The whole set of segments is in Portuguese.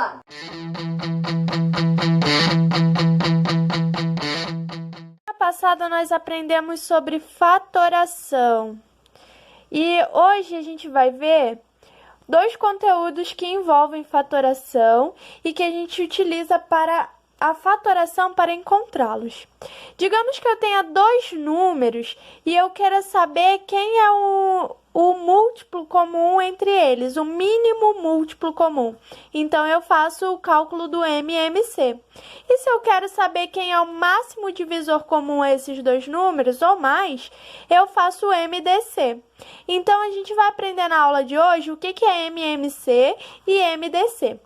aula! Na passada nós aprendemos sobre fatoração e hoje a gente vai ver dois conteúdos que envolvem fatoração e que a gente utiliza para a fatoração para encontrá-los. Digamos que eu tenha dois números e eu quero saber quem é o múltiplo comum entre eles, o mínimo múltiplo comum. Então, eu faço o cálculo do MMC. E se eu quero saber quem é o máximo divisor comum a esses dois números, ou mais, eu faço o MDC. Então, a gente vai aprender na aula de hoje o que é MMC e MDC.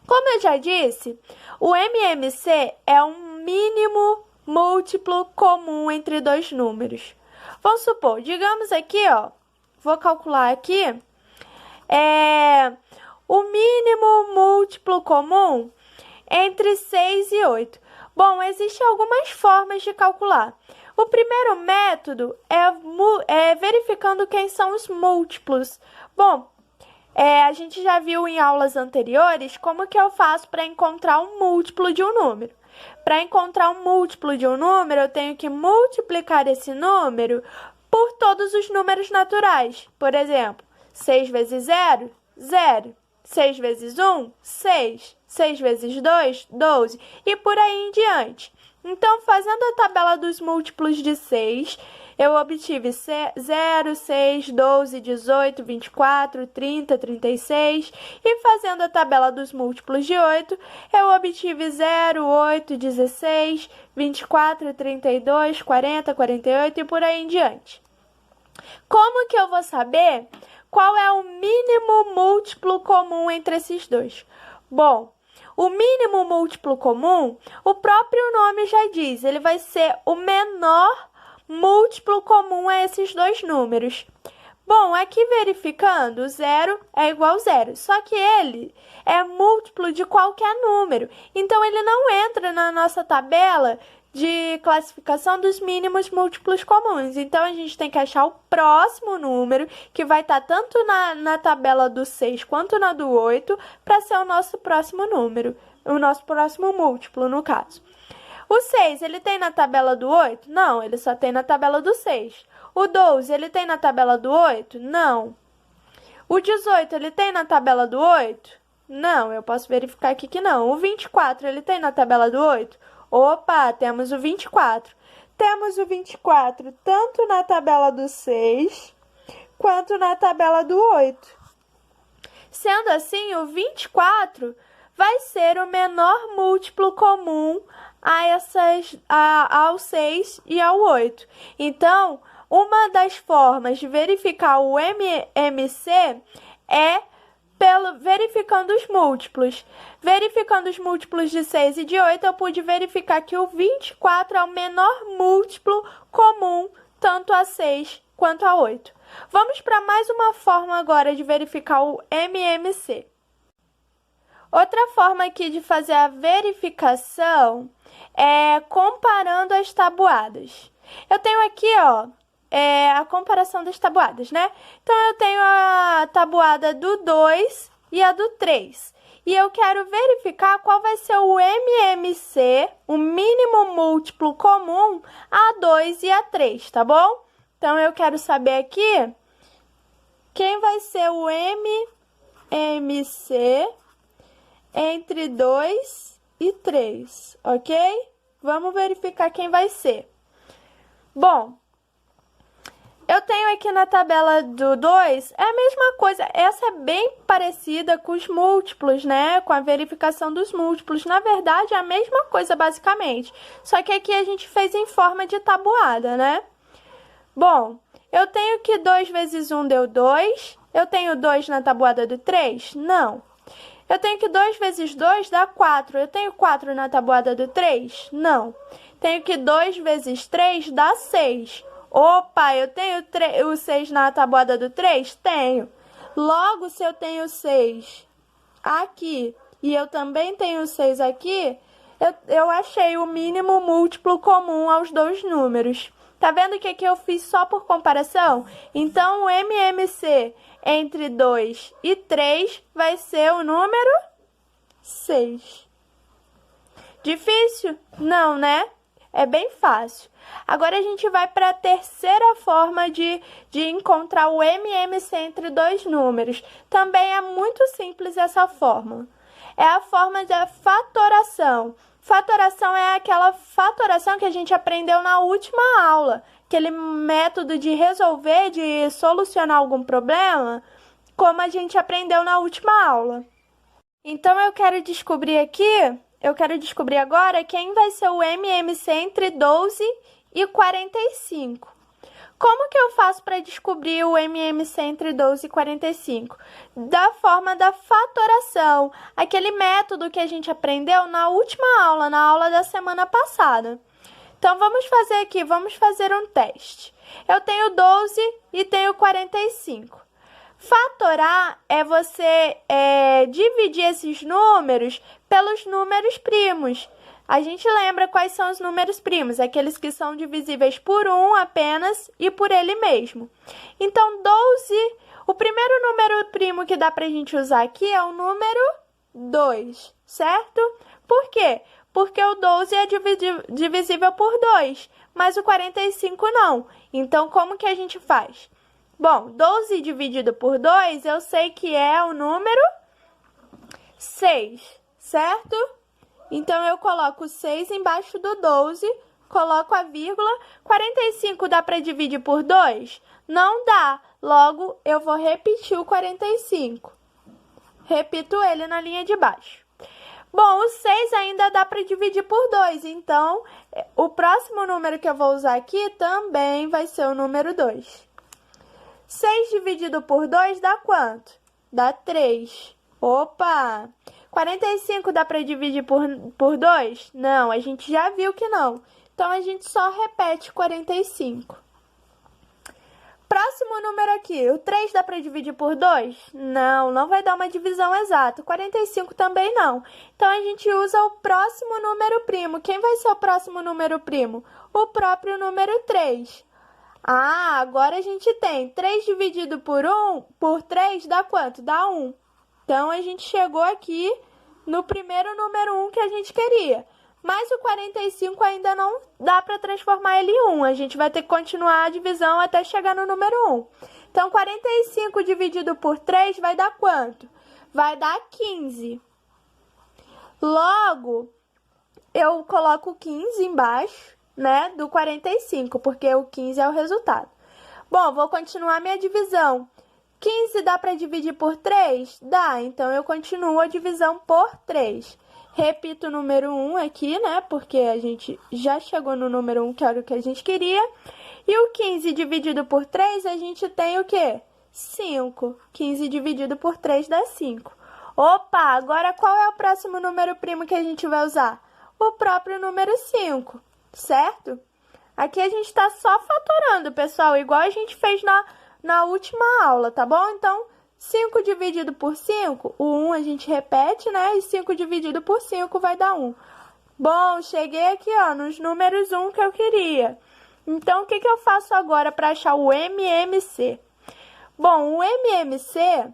Como eu já disse, o MMC é um mínimo múltiplo comum entre dois números. Vamos supor, digamos aqui, vou calcular aqui, o mínimo múltiplo comum entre 6 e 8. Bom, existem algumas formas de calcular. O primeiro método é verificando quem são os múltiplos. Bom, a gente já viu em aulas anteriores como que eu faço para encontrar um múltiplo de um número. Para encontrar um múltiplo de um número, eu tenho que multiplicar esse número por todos os números naturais. Por exemplo, 6 vezes 0, 0. 6 vezes 1, 6. 6 vezes 2, 12. E por aí em diante. Então, fazendo a tabela dos múltiplos de 6, eu obtive 0, 6, 12, 18, 24, 30, 36. E fazendo a tabela dos múltiplos de 8, eu obtive 0, 8, 16, 24, 32, 40, 48 e por aí em diante. Como que eu vou saber qual é o mínimo múltiplo comum entre esses dois? Bom, o mínimo múltiplo comum, o próprio nome já diz, ele vai ser o menor múltiplo comum a esses dois números. Bom, aqui verificando, 0 é igual a 0, só que ele é múltiplo de qualquer número, então ele não entra na nossa tabela de classificação dos mínimos múltiplos comuns. Então, a gente tem que achar o próximo número, que vai estar tanto na tabela do 6 quanto na do 8, para ser o nosso próximo número, o nosso próximo múltiplo, no caso. O 6, ele tem na tabela do 8? Não, ele só tem na tabela do 6. O 12, ele tem na tabela do 8? Não. O 18, ele tem na tabela do 8? Não, eu posso verificar aqui que não. O 24, ele tem na tabela do 8? Opa, temos o 24. Temos o 24 tanto na tabela do 6 quanto na tabela do 8. Sendo assim, o 24 vai ser o menor múltiplo comum ao 6 e ao 8. Então, uma das formas de verificar o MMC é verificando os múltiplos. Verificando os múltiplos de 6 e de 8, eu pude verificar que o 24 é o menor múltiplo comum, tanto a 6 quanto a 8. Vamos para mais uma forma agora de verificar o MMC. Outra forma aqui de fazer a verificação é comparando as tabuadas. Eu tenho aqui, a comparação das tabuadas, né? Então, eu tenho a tabuada do 2 e a do 3. E eu quero verificar qual vai ser o MMC, o mínimo múltiplo comum, a 2 e a 3, tá bom? Então, eu quero saber aqui quem vai ser o MMC entre 2 e 3, ok? Vamos verificar quem vai ser. Bom, eu tenho aqui na tabela do 2, é a mesma coisa. Essa é bem parecida com os múltiplos, né? Com a verificação dos múltiplos. Na verdade, é a mesma coisa, basicamente. Só que aqui a gente fez em forma de tabuada, né? Bom, eu tenho que 2 vezes 1 deu 2. Eu tenho 2 na tabuada do 3? Não. Eu tenho que 2 vezes 2 dá 4. Eu tenho 4 na tabuada do 3? Não. Tenho que 2 vezes 3 dá 6. Opa, eu tenho o 6 na tabuada do 3? Tenho. Logo, se eu tenho 6 aqui e eu também tenho 6 aqui, eu achei o mínimo múltiplo comum aos dois números. Tá vendo que aqui eu fiz só por comparação? Então, o MMC entre 2 e 3 vai ser o número 6. Difícil? Não, né? É bem fácil. Agora a gente vai para a terceira forma de encontrar o MMC entre dois números. Também é muito simples essa fórmula. É a forma da fatoração. Fatoração é aquela fatoração que a gente aprendeu na última aula. Aquele método de resolver, de solucionar algum problema, como a gente aprendeu na última aula. Então, eu quero descobrir agora quem vai ser o MMC entre 12 e 45. Como que eu faço para descobrir o MMC entre 12 e 45? Da forma da fatoração, aquele método que a gente aprendeu na última aula, na aula da semana passada. Então, vamos fazer um teste. Eu tenho 12 e tenho 45. Fatorar é você dividir esses números pelos números primos. A gente lembra quais são os números primos, aqueles que são divisíveis por 1 apenas e por ele mesmo. Então, 12, o primeiro número primo que dá para a gente usar aqui é o número 2, certo? Por quê? Porque o 12 é divisível por 2, mas o 45 não. Então, como que a gente faz? Bom, 12 dividido por 2, eu sei que é o número 6, certo? Então, eu coloco 6 embaixo do 12, coloco a vírgula. 45 dá para dividir por 2? Não dá. Logo, eu vou repetir o 45. Repito ele na linha de baixo. Bom, o 6 ainda dá para dividir por 2, então, o próximo número que eu vou usar aqui também vai ser o número 2. 6 dividido por 2 dá quanto? Dá 3. Opa! 45 dá para dividir por 2? Não, a gente já viu que não. Então, a gente só repete 45. Próximo número aqui, o 3 dá para dividir por 2? Não, não vai dar uma divisão exata. 45 também não. Então, a gente usa o próximo número primo. Quem vai ser o próximo número primo? O próprio número 3. Ah, agora a gente tem 3 dividido por 3 dá quanto? Dá 1. Então, a gente chegou aqui no primeiro número 1 que a gente queria. Mas o 45 ainda não dá para transformar ele em 1. A gente vai ter que continuar a divisão até chegar no número 1. Então, 45 dividido por 3 vai dar quanto? Vai dar 15. Logo, eu coloco 15 embaixo, né, do 45, porque o 15 é o resultado. Bom, vou continuar minha divisão. 15 dá para dividir por 3? Dá, então eu continuo a divisão por 3. Repito o número 1 aqui, né, porque a gente já chegou no número 1, que era o que a gente queria. E o 15 dividido por 3, a gente tem o quê? 5. 15 dividido por 3 dá 5. Opa, agora qual é o próximo número primo que a gente vai usar? O próprio número 5, certo? Aqui a gente está só fatorando, pessoal, igual a gente fez na última aula, tá bom? Então, 5 dividido por 5, o 1 a gente repete, né? E 5 dividido por 5 vai dar 1. Bom, cheguei aqui, ó, nos números 1 que eu queria. Então, o que eu faço agora para achar o MMC? Bom, o MMC,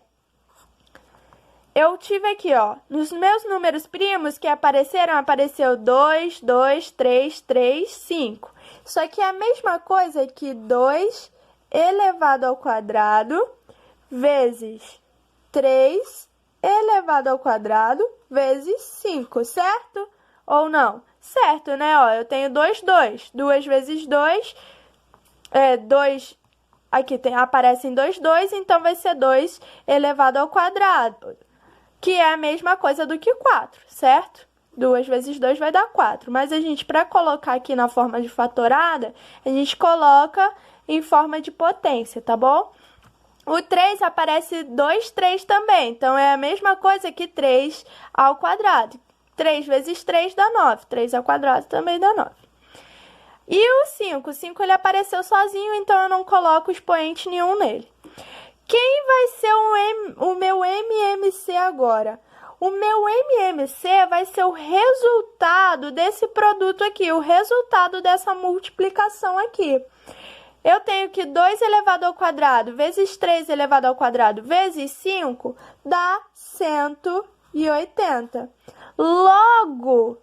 eu tive aqui, ó, nos meus números primos que apareceu 2, 2, 3, 3, 5. Isso aqui é a mesma coisa que 2 elevado ao quadrado vezes 3 elevado ao quadrado vezes 5, certo? Ou não? Certo, né? Ó, eu tenho 2, 2. 2 vezes 2, 2, aqui aparecem 2, 2, então vai ser 2 elevado ao quadrado, que é a mesma coisa do que 4, certo? 2 vezes 2 vai dar 4, mas a gente, para colocar aqui na forma de fatorada, a gente coloca em forma de potência, tá bom? O 3 aparece 2, 3 também, então é a mesma coisa que 3 ao quadrado. 3 vezes 3 dá 9, 3 ao quadrado também dá 9. E o 5? O 5 ele apareceu sozinho, então eu não coloco expoente nenhum nele. Quem vai ser o meu MMC agora? O meu MMC vai ser o resultado desse produto aqui, o resultado dessa multiplicação aqui. Eu tenho que 2 elevado ao quadrado vezes 3 elevado ao quadrado vezes 5 dá 120. 180. Logo,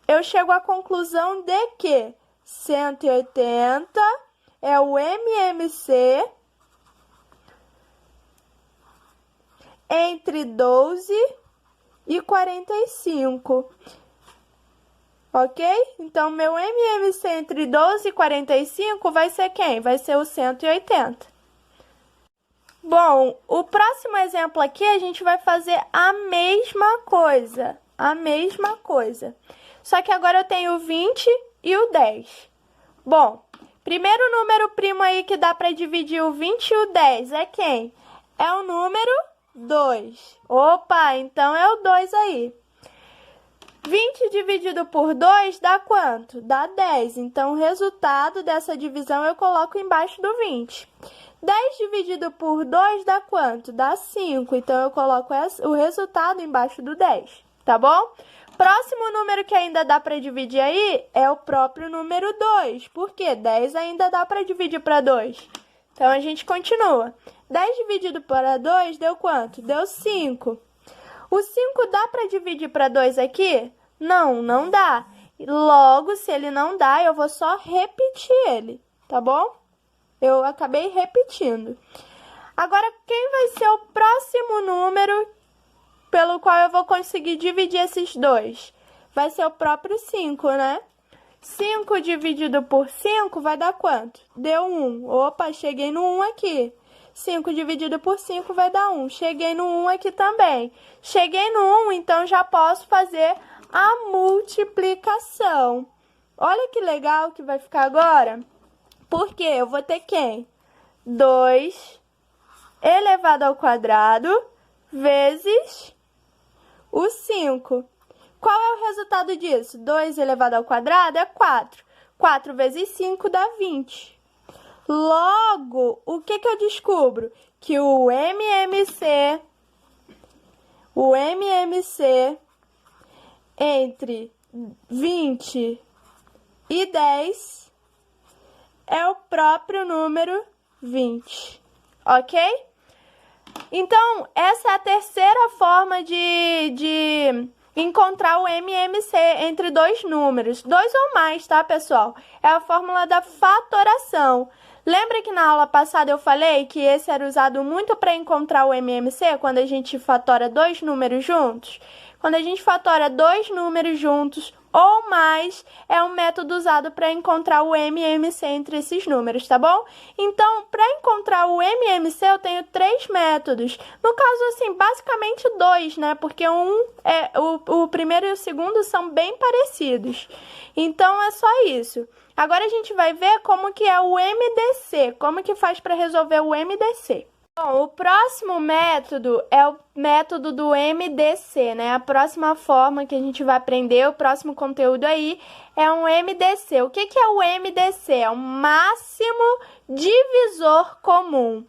eu chego à conclusão de que 180 é o MMC entre 12 e 45. Ok? Então, meu MMC entre 12 e 45 vai ser quem? Vai ser o 180. Bom, o próximo exemplo aqui a gente vai fazer a mesma coisa. Só que agora eu tenho o 20 e o 10. Bom, primeiro número primo aí que dá para dividir o 20 e o 10 é quem? É o número 2. Opa, então é o 2 aí. 20 dividido por 2 dá quanto? Dá 10. Então, o resultado dessa divisão eu coloco embaixo do 20. 10 dividido por 2 dá quanto? Dá 5. Então, eu coloco o resultado embaixo do 10. Tá bom? Próximo número que ainda dá para dividir aí é o próprio número 2. Por quê? 10 ainda dá para dividir para 2. Então, a gente continua. 10 dividido para 2 deu quanto? Deu 5. O 5 dá para dividir para 2 aqui? Não, não dá. Logo, se ele não dá, eu vou só repetir ele, tá bom? Eu acabei repetindo. Agora, quem vai ser o próximo número pelo qual eu vou conseguir dividir esses dois? Vai ser o próprio 5, né? 5 dividido por 5 vai dar quanto? Deu 1. Opa, cheguei no 1 aqui. 5 dividido por 5 vai dar 1. Cheguei no 1 aqui também. Cheguei no 1, então já posso fazer a multiplicação. Olha que legal que vai ficar agora. Porque eu vou ter quem? 2 elevado ao quadrado vezes o 5. Qual é o resultado disso? 2 elevado ao quadrado é 4. 4 vezes 5 dá 20. Logo, o que eu descubro? Que o MMC entre 20 e 10 é o próprio número 20, ok? Então, essa é a terceira forma de encontrar o MMC entre dois números, 2 ou mais, tá, pessoal? É a fórmula da fatoração. Lembra que na aula passada eu falei que esse era usado muito para encontrar o MMC quando a gente fatora dois números juntos? Quando a gente fatora dois números juntos ou mais, é um método usado para encontrar o MMC entre esses números, tá bom? Então, para encontrar o MMC, eu tenho 3 métodos. No caso, assim, basicamente 2, né? Porque o primeiro e o segundo são bem parecidos. Então, é só isso. Agora, a gente vai ver como que é o MDC, como que faz para resolver o MDC. Bom, o próximo método é o método do MDC, né? A próxima forma que a gente vai aprender, o próximo conteúdo aí, é um MDC. O que é o MDC? É o máximo divisor comum,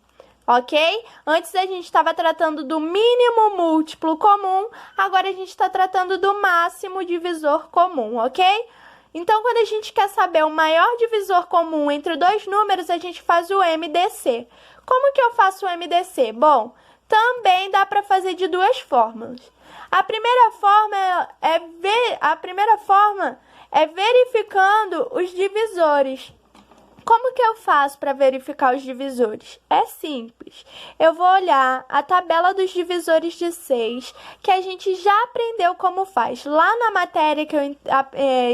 ok? Antes a gente estava tratando do mínimo múltiplo comum, agora a gente está tratando do máximo divisor comum, ok? Então, quando a gente quer saber o maior divisor comum entre dois números, a gente faz o MDC. Como que eu faço o MDC? Bom, também dá para fazer de duas formas. A primeira forma é verificando os divisores. Como que eu faço para verificar os divisores? É simples. Eu vou olhar a tabela dos divisores de 6, que a gente já aprendeu como faz. Lá na matéria que eu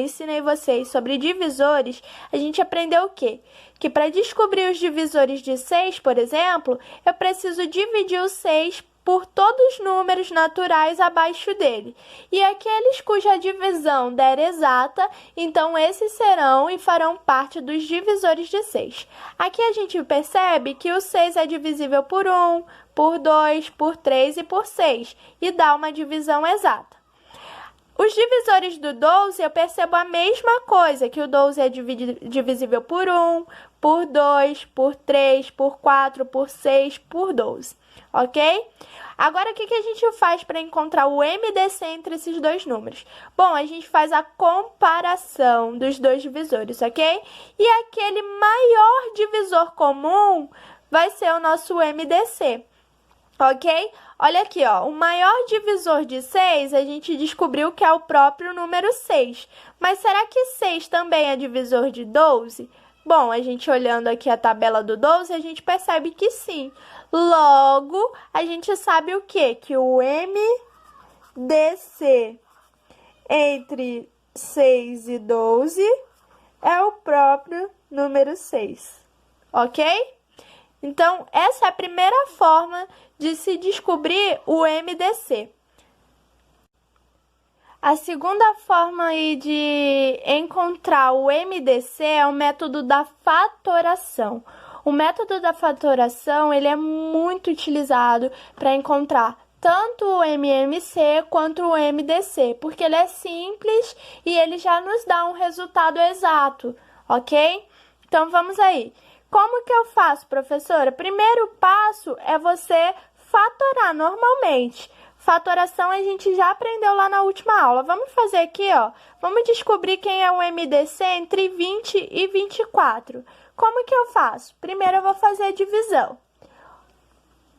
ensinei vocês sobre divisores, a gente aprendeu o quê? Que para descobrir os divisores de 6, por exemplo, eu preciso dividir o 6 por todos os números naturais abaixo dele. E aqueles cuja divisão der exata, então esses serão e farão parte dos divisores de 6. Aqui a gente percebe que o 6 é divisível por 1, por 2, por 3 e por 6, e dá uma divisão exata. Os divisores do 12, eu percebo a mesma coisa, que o 12 é divisível por 1, por 2, por 3, por 4, por 6, por 12, ok? Agora, o que a gente faz para encontrar o MDC entre esses dois números? Bom, a gente faz a comparação dos dois divisores, ok? E aquele maior divisor comum vai ser o nosso MDC. Ok? Olha aqui, ó, o maior divisor de 6, a gente descobriu que é o próprio número 6. Mas será que 6 também é divisor de 12? Bom, a gente olhando aqui a tabela do 12, a gente percebe que sim. Logo, a gente sabe o quê? Que o MDC entre 6 e 12 é o próprio número 6. Ok? Então, essa é a primeira forma de se descobrir o MDC. A segunda forma aí de encontrar o MDC é o método da fatoração. O método da fatoração, ele é muito utilizado para encontrar tanto o MMC quanto o MDC, porque ele é simples e ele já nos dá um resultado exato, ok? Então, vamos aí. Como que eu faço, professora? Primeiro passo é você fatorar normalmente. Fatoração a gente já aprendeu lá na última aula. Vamos fazer aqui, ó. Vamos descobrir quem é o MDC entre 20 e 24. Como que eu faço? Primeiro eu vou fazer a divisão.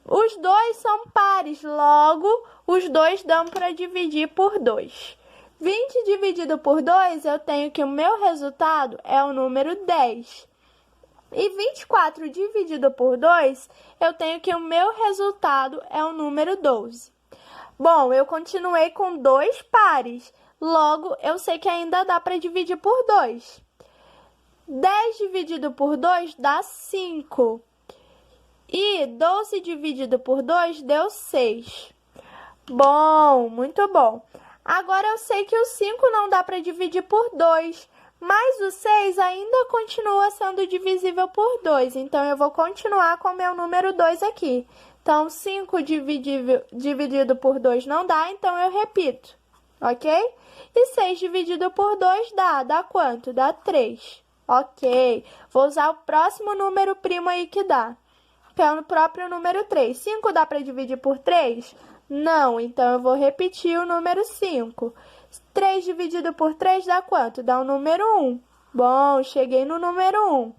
Os dois são pares, logo os dois dão para dividir por 2. 20 dividido por 2, eu tenho que o meu resultado é o número 10. E 24 dividido por 2, eu tenho que o meu resultado é o número 12. Bom, eu continuei com 2 pares, logo eu sei que ainda dá para dividir por 2. 10 dividido por 2 dá 5. E 12 dividido por 2 deu 6. Bom, muito bom. Agora eu sei que o 5 não dá para dividir por 2. Mas o 6 ainda continua sendo divisível por 2, então eu vou continuar com o meu número 2 aqui. Então, 5 dividido por 2 não dá, então eu repito, ok? E 6 dividido por 2 dá quanto? Dá 3, ok? Vou usar o próximo número primo aí que dá, que é o próprio número 3. 5 dá para dividir por 3? Não, então eu vou repetir o número 5. 3 dividido por 3 dá quanto? Dá o número 1. Bom, cheguei no número 1.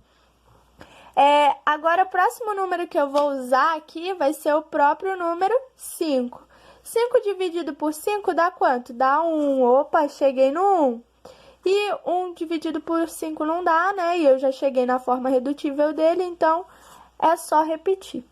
Agora, o próximo número que eu vou usar aqui vai ser o próprio número 5. 5 dividido por 5 dá quanto? Dá 1. Opa, cheguei no 1. E 1 dividido por 5 não dá, né? E eu já cheguei na forma redutível dele, então é só repetir.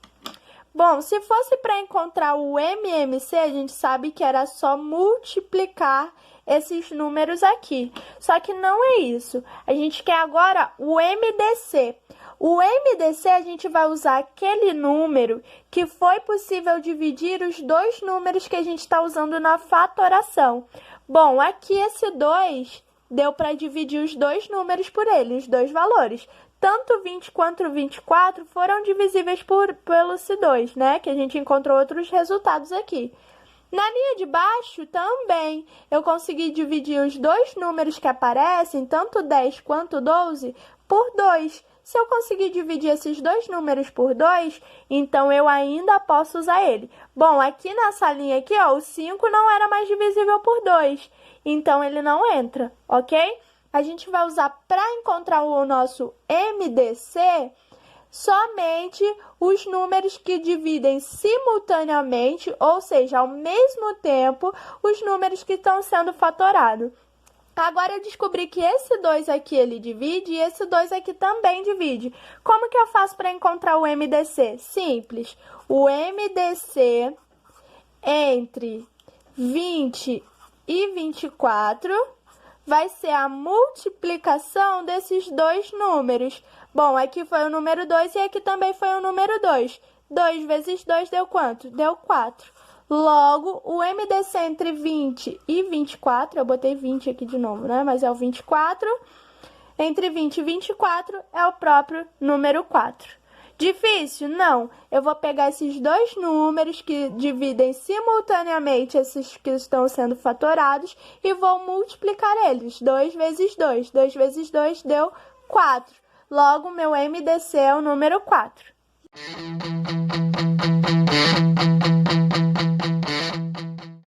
Bom, se fosse para encontrar o MMC, a gente sabe que era só multiplicar esses números aqui. Só que não é isso. A gente quer agora o MDC. O MDC a gente vai usar aquele número que foi possível dividir os dois números que a gente está usando na fatoração. Bom, aqui esse 2 deu para dividir os dois números por ele, os dois valores. Tanto 20 quanto 24 foram divisíveis pelo C2, né? Que a gente encontrou outros resultados aqui. Na linha de baixo, também, eu consegui dividir os dois números que aparecem, tanto 10 quanto 12, por 2. Se eu conseguir dividir esses dois números por 2, então eu ainda posso usar ele. Bom, aqui nessa linha aqui, ó, o 5 não era mais divisível por 2, então ele não entra, ok? A gente vai usar para encontrar o nosso MDC somente os números que dividem simultaneamente, ou seja, ao mesmo tempo, os números que estão sendo fatorados. Agora eu descobri que esse 2 aqui ele divide e esse 2 aqui também divide. Como que eu faço para encontrar o MDC? Simples. O MDC entre 20 e 24 vai ser a multiplicação desses dois números. Bom, aqui foi o número 2 e aqui também foi o número 2. 2 vezes 2 deu quanto? Deu 4. Logo, o MDC entre 20 e 24, eu botei 20 aqui de novo, né? Mas é o 24. Entre 20 e 24 é o próprio número 4. Difícil? Não. Eu vou pegar esses dois números que dividem simultaneamente esses que estão sendo fatorados e vou multiplicar eles. 2 vezes 2. 2 vezes 2 deu 4. Logo, meu MDC é o número 4.